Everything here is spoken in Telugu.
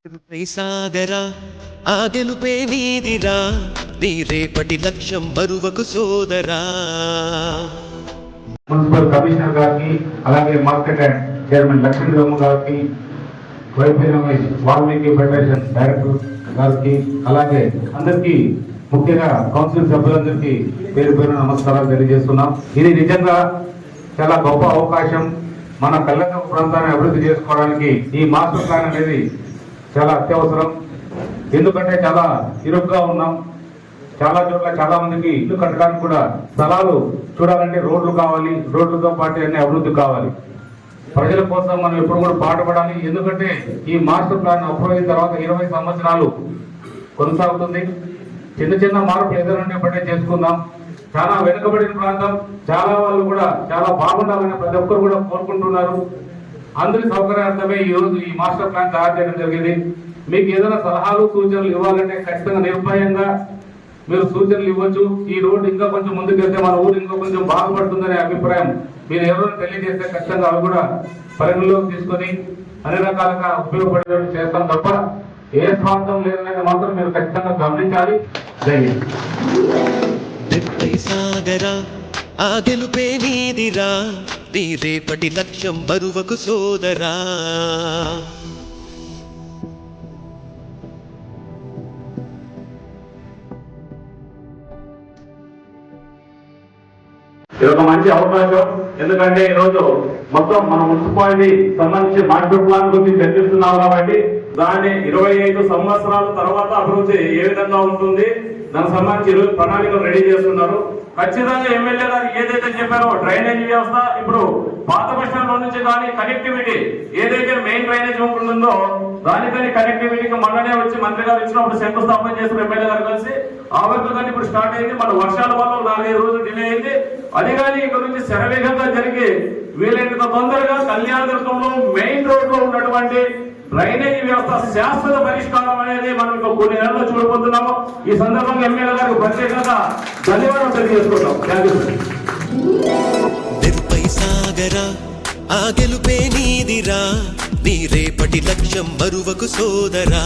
సాగరా ఆ గెలుపే నీదిరా నీ రేపటి లక్ష్యం బరువకు సోదరా. మున్సిపల్ కమిషనర్ గారికి, అలాగే మార్కెట్ చైర్మన్ లక్ష్మీరావు గారికి, వైద్య రమేష్ వాల్మీకి ఫెడరేషన్ డైరెక్టర్ గారికి, అలాగే అందరికీ ముఖ్యంగా కౌన్సిల్ సభ్యులందరికీ పేరు పేరు నమస్కారాలు తెలియజేస్తున్నాం. ఇది నిజంగా చాలా గొప్ప అవకాశం. మన కళ్ళకు ప్రాంతాన్ని అభివృద్ధి చేసుకోవడానికి ఈ మాస్టర్ ప్లాన్ అనేది చాలా అత్యవసరం. ఎందుకంటే చాలా ఇరుగ్గా ఉన్నాం. చాలా చోట్ల చాలా మందికి ఇల్లు కట్టడానికి కూడా స్థలాలు చూడాలంటే రోడ్లు కావాలి, రోడ్లతో పాటు అన్ని అభివృద్ధి కావాలి. ప్రజల కోసం మనం ఎప్పుడు కూడా పాటుపడాలి. ఎందుకంటే ఈ మాస్టర్ ప్లాన్ అప్రూవ్ అయిన తర్వాత 20 సంవత్సరాలు కొనసాగుతుంది. చిన్న చిన్న మార్పులు ఏదైనా పడే చేసుకుందాం. చాలా వెనుకబడిన ప్రాంతం, చాలా వాళ్ళు కూడా చాలా బాగుండాలని ప్రతి ఒక్కరు కూడా కోరుకుంటున్నారు. అందరి సౌకర్యార్థమే ఈ రోజు ఈ మాస్టర్ ప్లాన్ తయారు చేయడం జరిగింది. మీకు ఏదైనా సలహాలు సూచనలు ఇవ్వాలంటే ఖచ్చితంగా నిర్భయంగా మీరు సూచనలు ఇవ్వచ్చు. ఈ రోడ్డు ఇంకా కొంచెం ముందుకెళ్తే మన ఊరు ఇంకా కొంచెం బాగుపడుతుందనే అభిప్రాయం మీరు ఎవరైనా తెలియజేస్తే ఖచ్చితంగా అవి కూడా పరిగణలోకి తీసుకొని అన్ని రకాలుగా ఉపయోగపడేటట్టు చేస్తాం తప్ప ఏ స్వార్థం లేదనేది మాత్రం మీరు ఖచ్చితంగా గమనించాలి. సాగరా ఆ గెలుపే నీదిరా నీ రేపటి లక్ష్యం బరువకు సోదరా. ఇది ఒక మంచి అవకాశం. ఎందుకంటే ఈరోజు మొత్తం మన మున్సిపాలిటీ సంబంధించి మాస్టర్ ప్లాన్ గురించి చర్చిస్తున్నాం కాబట్టి దాన్ని 25 సంవత్సరాల తర్వాత అభివృద్ధి ఏ విధంగా ఉంటుంది దానికి సంబంధించి ఈరోజు ప్రణాళికలు రెడీ చేస్తున్నారు. ఖచ్చితంగా ఎమ్మెల్యే గారు ఏదైతే చెప్పారో డ్రైనేజ్ వ్యవస్థ, ఇప్పుడు పాత బస్ స్టాండ్ నుంచి కానీ కనెక్టివిటీ ఏదైతే మెయిన్ డ్రైనేజ్ ఉంటుందో దానికని కనెక్టివిటీకి మొన్ననే వచ్చి మంత్రి గారు ఇచ్చినప్పుడు శంకుస్థాపన చేసిన ఎమ్మెల్యే గారు కలిసి ఆ వర్క్ కానీ ఇప్పుడు స్టార్ట్ అయింది. మన వర్షాల వల్ల 4-5 రోజులు డిలే అయింది. అది కానీ ఇక్కడ నుంచి శరవేగంగా జరిగి వీలైనంత తొందరగా కళ్యాణదుర్గంలో మెయిన్ రోడ్ లో ఉన్నటువంటి డ్రైనేజీ వ్యవస్థ శాశ్వత పరిష్కారం అనేది మనం కొన్ని నెలల్లో చూడబోతున్నాము. ఈ సందర్భంగా ఎమ్మెల్యే గారికి ప్రత్యేకంగా ధన్యవాదాలు తెలియజేసుకుంటాం. సాగరా ఆ గెలుపే నీదిరా నీ రేపటి లక్ష్యం బరువకు సోదరా.